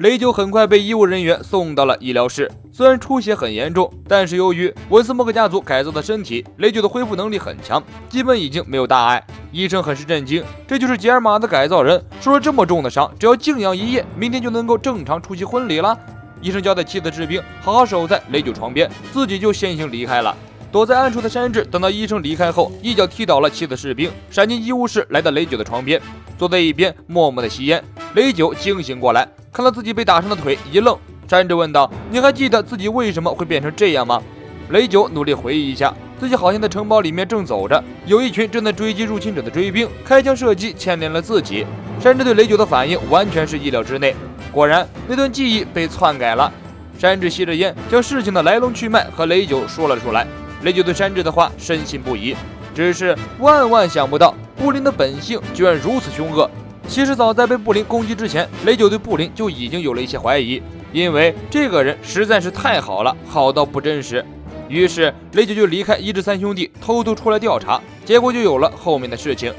雷九很快被医务人员送到了医疗室，虽然出血很严重，但是由于文斯莫克家族改造的身体，雷九的恢复能力很强，基本已经没有大碍。医生很是震惊，这就是吉尔玛的改造人，受了这么重的伤，只要静养一夜，明天就能够正常出席婚礼了。医生交代妻子士兵好好守在雷九床边，自己就先行离开了。躲在暗处的山治等到医生离开后，一脚踢倒了妻子士兵，闪进医务室，来到雷九的床边，坐在一边默默的吸烟。雷九惊醒过来，看到自己被打伤的腿，一愣。山治问道：“你还记得自己为什么会变成这样吗？”雷九努力回忆一下，自己好像在城堡里面正走着，有一群正在追击入侵者的追兵，开枪射击牵连了自己。山治对雷九的反应完全是意料之内，果然那段记忆被篡改了。山治吸着烟，将事情的来龙去脉和雷九说了出来。雷九对山治的话深信不疑，只是万万想不到布林的本性居然如此凶恶。其实早在被布林攻击之前，雷九对布林就已经有了一些怀疑，因为这个人实在是太好了，好到不真实。于是雷九就离开一至三兄弟，偷偷出来调查，结果就有了后面的事情。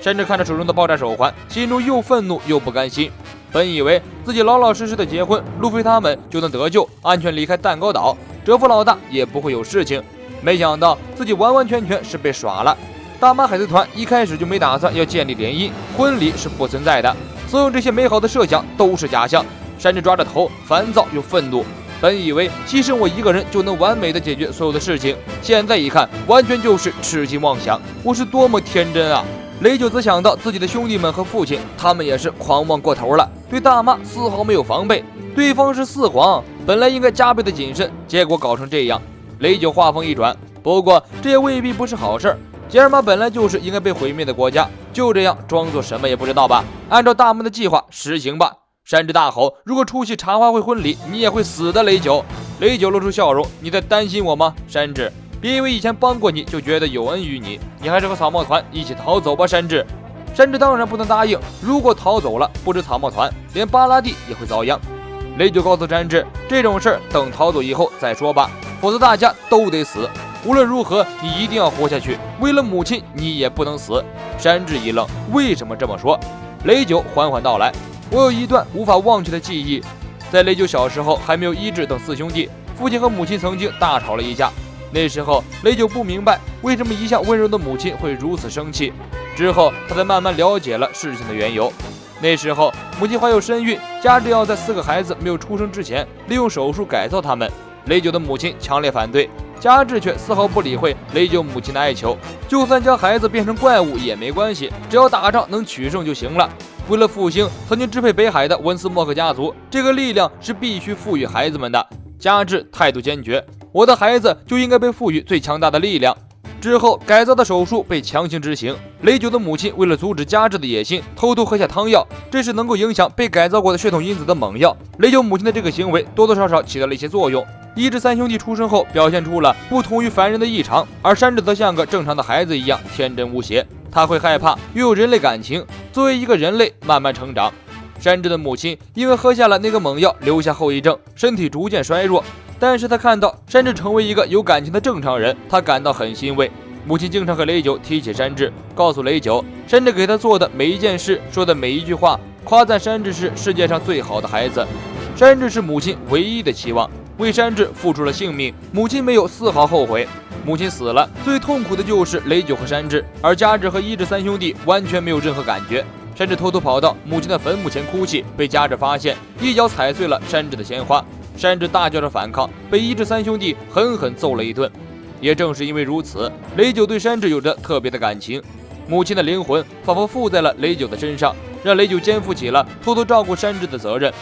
山治看着手中的爆炸手环，心中又愤怒又不甘心。本以为自己老老实实的结婚，路飞他们就能得救，安全离开蛋糕岛，哲夫老大也不会有事情。没想到自己完完全全是被耍了。大马海贼团一开始就没打算要建立联姻，婚礼是不存在的，所有这些美好的设想都是假象。山治抓着头，烦躁又愤怒。本以为牺牲我一个人就能完美的解决所有的事情，现在一看，完全就是痴心妄想。我是多么天真啊！雷九则想到自己的兄弟们和父亲，他们也是狂妄过头了，对大妈丝毫没有防备。对方是四皇，本来应该加倍的谨慎，结果搞成这样。雷九话锋一转，不过这也未必不是好事。吉尔玛本来就是应该被毁灭的国家，就这样装作什么也不知道吧？按照大妈的计划实行吧！山治大吼：“如果出席茶话会婚礼，你也会死的，雷九！”雷九露出笑容：“你在担心我吗，山治？别以为以前帮过你就觉得有恩于你，你还是和草帽团一起逃走吧，山治！”山治当然不能答应，如果逃走了，不止草帽团，连巴拉蒂也会遭殃。雷九告诉山治，这种事儿等逃走以后再说吧，否则大家都得死。无论如何，你一定要活下去，为了母亲，你也不能死。山治一愣，为什么这么说？雷九缓缓道来，我有一段无法忘却的记忆。在雷九小时候还没有医治等四兄弟，父亲和母亲曾经大吵了一架。那时候雷九不明白为什么一向温柔的母亲会如此生气，之后他才慢慢了解了事情的缘由。那时候母亲怀有身孕，加之要在4个孩子没有出生之前利用手术改造他们。雷九的母亲强烈反对，加之却丝毫不理会雷九母亲的哀求，就算将孩子变成怪物也没关系，只要打仗能取胜就行了。为了复兴曾经支配北海的文斯莫克家族，这个力量是必须赋予孩子们的。加之态度坚决，我的孩子就应该被赋予最强大的力量。之后改造的手术被强行执行，雷九的母亲为了阻止加之的野心，偷偷喝下汤药，这是能够影响被改造过的血统因子的猛药。雷九母亲的这个行为多多少少起到了一些作用。一至三兄弟出生后表现出了不同于凡人的异常，而山治则像个正常的孩子一样天真无邪，他会害怕又有人类感情，作为一个人类慢慢成长。山治的母亲因为喝下了那个猛药留下后遗症，身体逐渐衰弱，但是他看到山治成为一个有感情的正常人，他感到很欣慰。母亲经常和雷九提起山治，告诉雷九山治给他做的每一件事，说的每一句话，夸赞山治是世界上最好的孩子。山治是母亲唯一的期望，为山治付出了性命，母亲没有丝毫后悔。母亲死了，最痛苦的就是雷九和山治，而加治和一至三兄弟完全没有任何感觉。山治偷偷跑到母亲的坟墓前哭泣，被加治发现，一脚踩碎了山治的鲜花。山治大叫着反抗，被一至三兄弟狠狠揍了一顿。也正是因为如此，雷九对山治有着特别的感情。母亲的灵魂仿佛附在了雷九的身上，让雷九肩负起了偷偷照顾山治的责任。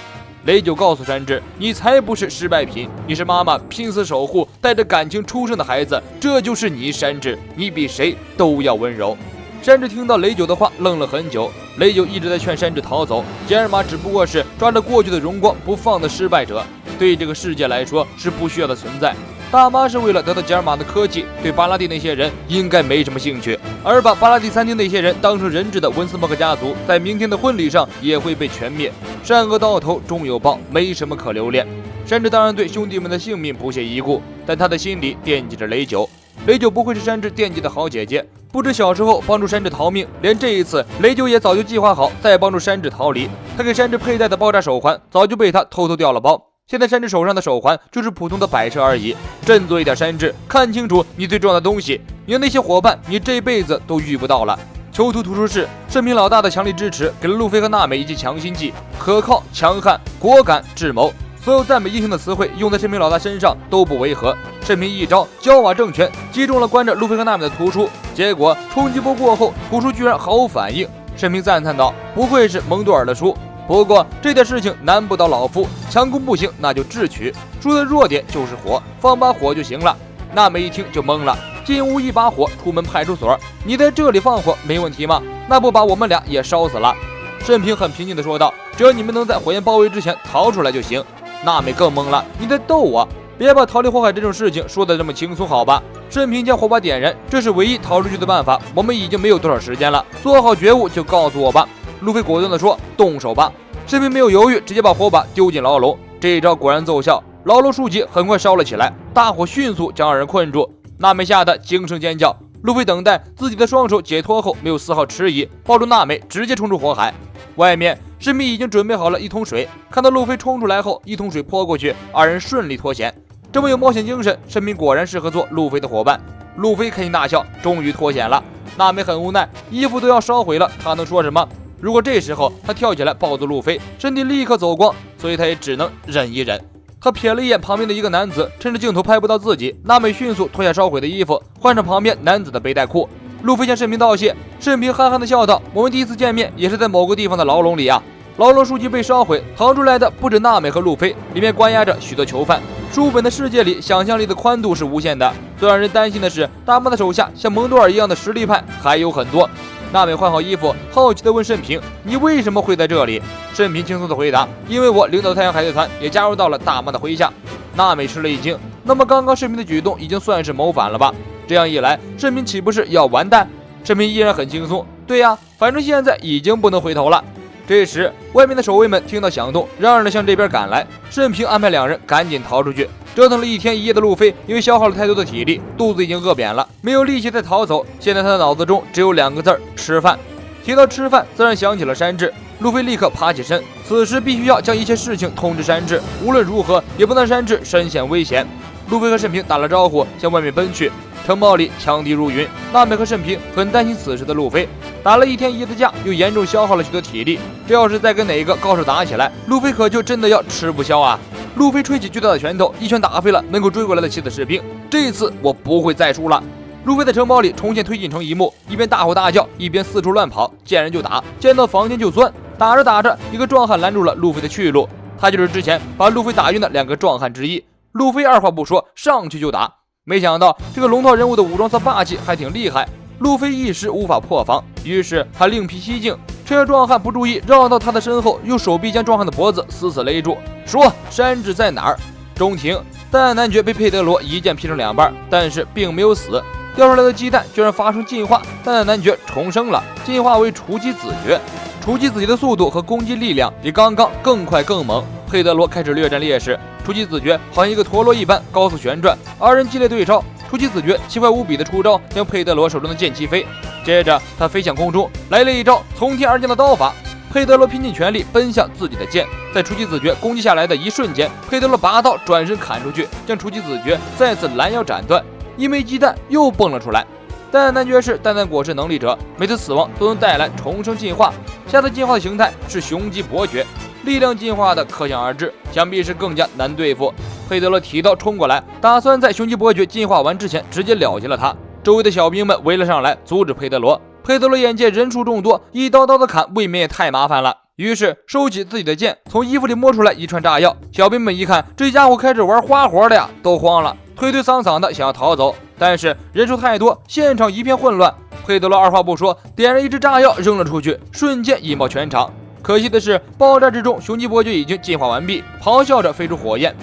雷九告诉山治，你才不是失败品，你是妈妈拼死守护带着感情出生的孩子，这就是你山治，你比谁都要温柔。山治听到雷九的话愣了很久，雷九一直在劝山治逃走，吉尔玛只不过是抓着过去的荣光不放的失败者，对这个世界来说是不需要的存在。大妈是为了得到吉尔玛的科技，对巴拉蒂那些人应该没什么兴趣，而把巴拉蒂餐厅那些人当成人质的温斯莫克家族，在明天的婚礼上也会被全灭。善恶到头终有报，没什么可留恋。山治当然对兄弟们的性命不屑一顾，但他的心里惦记着雷九。雷九不愧是山治惦记的好姐姐，不止小时候帮助山治逃命，连这一次雷九也早就计划好再帮助山治逃离。他给山治佩戴的爆炸手环早就被他偷偷掉了包，现在山治手上的手环就是普通的摆设而已。振作一点，山治，看清楚你最重要的东西，你的那些伙伴你这辈子都遇不到了。囚徒图书室，盛平老大的强力支持给了路飞和娜美一剂强心剂，可靠、强悍、果敢、智谋，所有赞美英雄的词汇用在盛平老大身上都不违和。盛平一招焦瓦正拳击中了关着路飞和娜美的图书，结果冲击波过后，图书居然毫无反应。盛平赞叹道：“不愧是蒙多尔的书，不过这点事情难不倒老夫，强攻不行那就智取，书的弱点就是火，放把火就行了。”娜美一听就懵了。进屋一把火，出门派出所。你在这里放火没问题吗？那不把我们俩也烧死了？盛平很平静地说道：“只要你们能在火焰包围之前逃出来就行。”娜美更懵了：“你在逗我？别把逃离火海这种事情说得这么轻松好吧？”盛平将火把点燃，这是唯一逃出去的办法。我们已经没有多少时间了，做好觉悟就告诉我吧。路飞果断地说：“动手吧！”盛平没有犹豫，直接把火把丢进牢笼。这一招果然奏效，牢笼书籍很快烧了起来，大火迅速将二人困住。娜美吓得惊声尖叫，路飞等待自己的双手解脱后，没有丝毫迟疑，抱住娜美直接冲出火海。外面盛平已经准备好了一桶水，看到路飞冲出来后，一桶水泼过去，二人顺利脱险。这么有冒险精神，盛平果然适合做路飞的伙伴。路飞开心大笑，终于脱险了。娜美很无奈，衣服都要烧毁了，她能说什么？如果这时候她跳起来抱住路飞，身体立刻走光，所以她也只能忍一忍。他瞥了一眼旁边的一个男子，趁着镜头拍不到自己，娜美迅速脱下烧毁的衣服，换上旁边男子的背带裤。路飞向盛平道谢，盛平憨憨地笑道：“我们第一次见面也是在某个地方的牢笼里啊。”牢笼书籍被烧毁，逃出来的不止娜美和路飞，里面关押着许多囚犯。书本的世界里，想象力的宽度是无限的。最让人担心的是，大妈的手下像蒙多尔一样的实力派还有很多。娜美换好衣服，好奇地问盛平：“你为什么会在这里？”盛平轻松地回答：“因为我领导的太阳海贼团也加入到了大妈的麾下。”娜美吃了一惊，那么刚刚盛平的举动已经算是谋反了吧？这样一来，盛平岂不是要完蛋？盛平依然很轻松，对呀，反正现在已经不能回头了。这时，外面的守卫们听到响动，嚷嚷着向这边赶来。盛平安排两人赶紧逃出去。折腾了一天一夜的路飞，因为消耗了太多的体力，肚子已经饿扁了，没有力气再逃走。现在他的脑子中只有2个字：吃饭。提到吃饭，自然想起了山治。路飞立刻爬起身，此时必须要将一切事情通知山治，无论如何也不能山治身陷危险。路飞和盛平打了招呼，向外面奔去。城堡里枪敌如云，娜美和盛平很担心此时的路飞。打了一天一夜的架，又严重消耗了许多体力，这要是再跟哪个高手打起来，路飞可就真的要吃不消啊！路飞吹起巨大的拳头，一拳打飞了门口追过来的7子士兵。这一次我不会再输了。路飞在城堡里重现推进城一幕，一边大吼大叫，一边四处乱跑，见人就打，见到房间就钻。打着打着，一个壮汉拦住了路飞的去路，他就是之前把路飞打晕的2个壮汉之一。路飞二话不说，上去就打。没想到这个龙套人物的武装色霸气还挺厉害，路飞一时无法破防，于是他另辟蹊径，趁着壮汉不注意，绕到他的身后，用手臂将壮汉的脖子死死勒住，说：“山治在哪儿？”中庭，蛋蛋男爵被佩德罗一剑劈成2半，但是并没有死。掉出来的鸡蛋居然发生进化，蛋蛋男爵重生了，进化为雏鸡子爵。雏鸡子爵的速度和攻击力量比刚刚更快更猛。佩德罗开始略占劣势，雏鸡子爵好像一个陀螺一般高速旋转，二人激烈对招。雏鸡子爵奇怪无比的出招，将佩德罗手中的剑击飞。接着他飞向空中，来了一招从天而降的刀法。佩德罗拼尽全力奔向自己的剑，在雏鸡子爵攻击下来的一瞬间，佩德罗拔刀转身砍出去，将雏鸡子爵再次拦腰斩断。一枚鸡蛋又蹦了出来。蛋蛋男爵是蛋蛋果实能力者，每次死亡都能带来重生进化。下次进化的形态是雄鸡伯爵，力量进化的可想而知，想必是更加难对付。佩德罗提刀冲过来，打算在雄鸡伯爵进化完之前直接了结了他。周围的小兵们围了上来，阻止佩德罗。佩德罗眼见人数众多，一刀刀的砍未免也太麻烦了，于是收起自己的剑，从衣服里摸出来一串炸药。小兵们一看这家伙开始玩花活了呀，都慌了，推推搡搡的想要逃走，但是人数太多，现场一片混乱。佩德罗二话不说，点燃一支炸药扔了出去，瞬间引爆全场。可惜的是，爆炸之中，雄鸡伯爵已经进化完毕，咆哮着飞出火焰。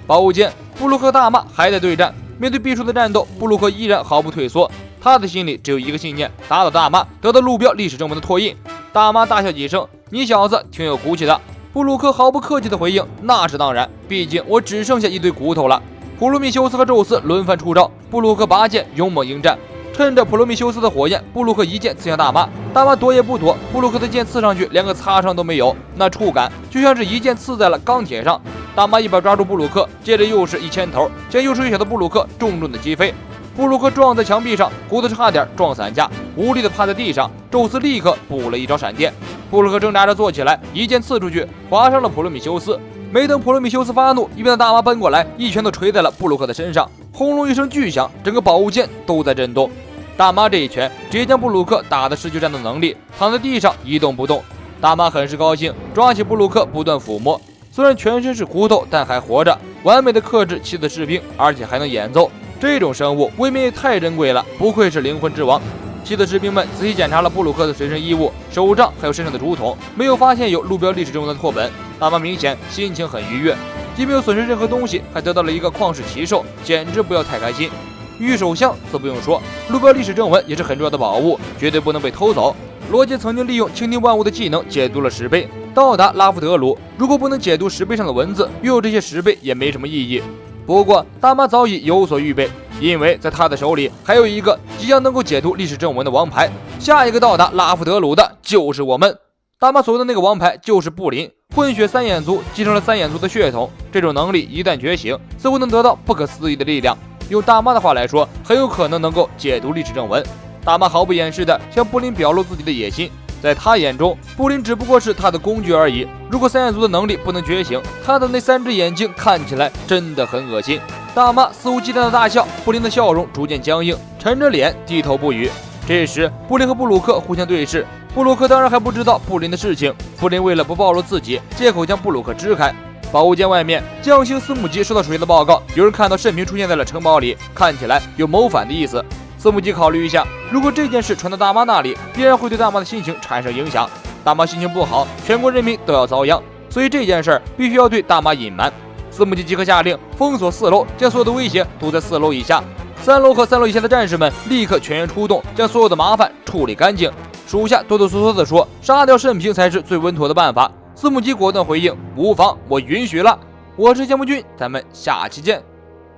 宝物间，布鲁克大妈还在对战，面对必输的战斗，布鲁克依然毫不退缩。他的心里只有一个信念：打倒大妈，得到路标历史正文的拓印。大妈大笑几声：“你小子挺有骨气的。”布鲁克毫不客气的回应：“那是当然，毕竟我只剩下一堆骨头了。”普罗米修斯和宙斯轮番出招，布鲁克拔剑勇猛迎战。趁着普罗米修斯的火焰，布鲁克一剑刺向大妈，大妈躲也不躲，布鲁克的剑刺上去连个擦伤都没有，那触感就像是一剑刺在了钢铁上。大妈一把抓住布鲁克，接着又是一牵头，将又瘦又小的布鲁克重重的击飞。布鲁克撞在墙壁上，骨头差点撞散架，无力的趴在地上。宙斯立刻补了一招闪电，布鲁克挣扎着坐起来，一剑刺出去，划伤了普罗米修斯。没等普罗米修斯发怒，一边的大妈奔过来，一拳头捶在了布鲁克的身上，轰隆一声巨响，整个宝物剑都在震动。大妈这一拳直接将布鲁克打得失去战斗能力，躺在地上一动不动。大妈很是高兴，抓起布鲁克不断抚摸，虽然全身是骨头，但还活着，完美的克制7次士兵，而且还能演奏。这种生物未免也太珍贵了，不愧是灵魂之王。7次士兵们仔细检查了布鲁克的随身衣物、手杖，还有身上的竹筒，没有发现有路标历史中的拓本。大妈明显心情很愉悦，既没有损失任何东西，还得到了一个旷世奇兽，简直不要太开心。玉手箱则不用说，路标历史正文也是很重要的宝物，绝对不能被偷走。罗杰曾经利用倾听万物的技能解读了石碑，到达拉夫德鲁。如果不能解读石碑上的文字，拥有这些石碑也没什么意义。不过大妈早已有所预备，因为在她的手里还有一个即将能够解读历史正文的王牌，下一个到达拉夫德鲁的就是我们。大妈所谓的那个王牌就是布林，混血3眼族，继承了3眼族的血统，这种能力一旦觉醒，似乎能得到不可思议的力量。用大妈的话来说，很有可能能够解读历史正文。大妈毫不掩饰地向布林表露自己的野心，在她眼中，布林只不过是她的工具而已。如果3眼族的能力不能觉醒，她的那3只眼睛看起来真的很恶心。大妈肆无忌惮的大笑，布林的笑容逐渐僵硬，沉着脸低头不语。这时，布林和布鲁克互相对视，布鲁克当然还不知道布林的事情。布林为了不暴露自己，借口将布鲁克支开。宝物间外面，将星司母吉收到属下的报告，有人看到圣瓶出现在了城堡里，看起来有谋反的意思。司母吉考虑一下，如果这件事传到大妈那里，必然会对大妈的心情产生影响。大妈心情不好，全国人民都要遭殃，所以这件事必须要对大妈隐瞒。司母吉即刻下令封锁4楼，将所有的威胁都在4楼以下。3楼和3楼以下的战士们立刻全员出动，将所有的麻烦处理干净。属下哆哆嗦嗦地说：“杀掉圣瓶才是最稳妥的办法。”司母吉果断回应：“无妨，我允许了。”我是节目君，咱们下期见。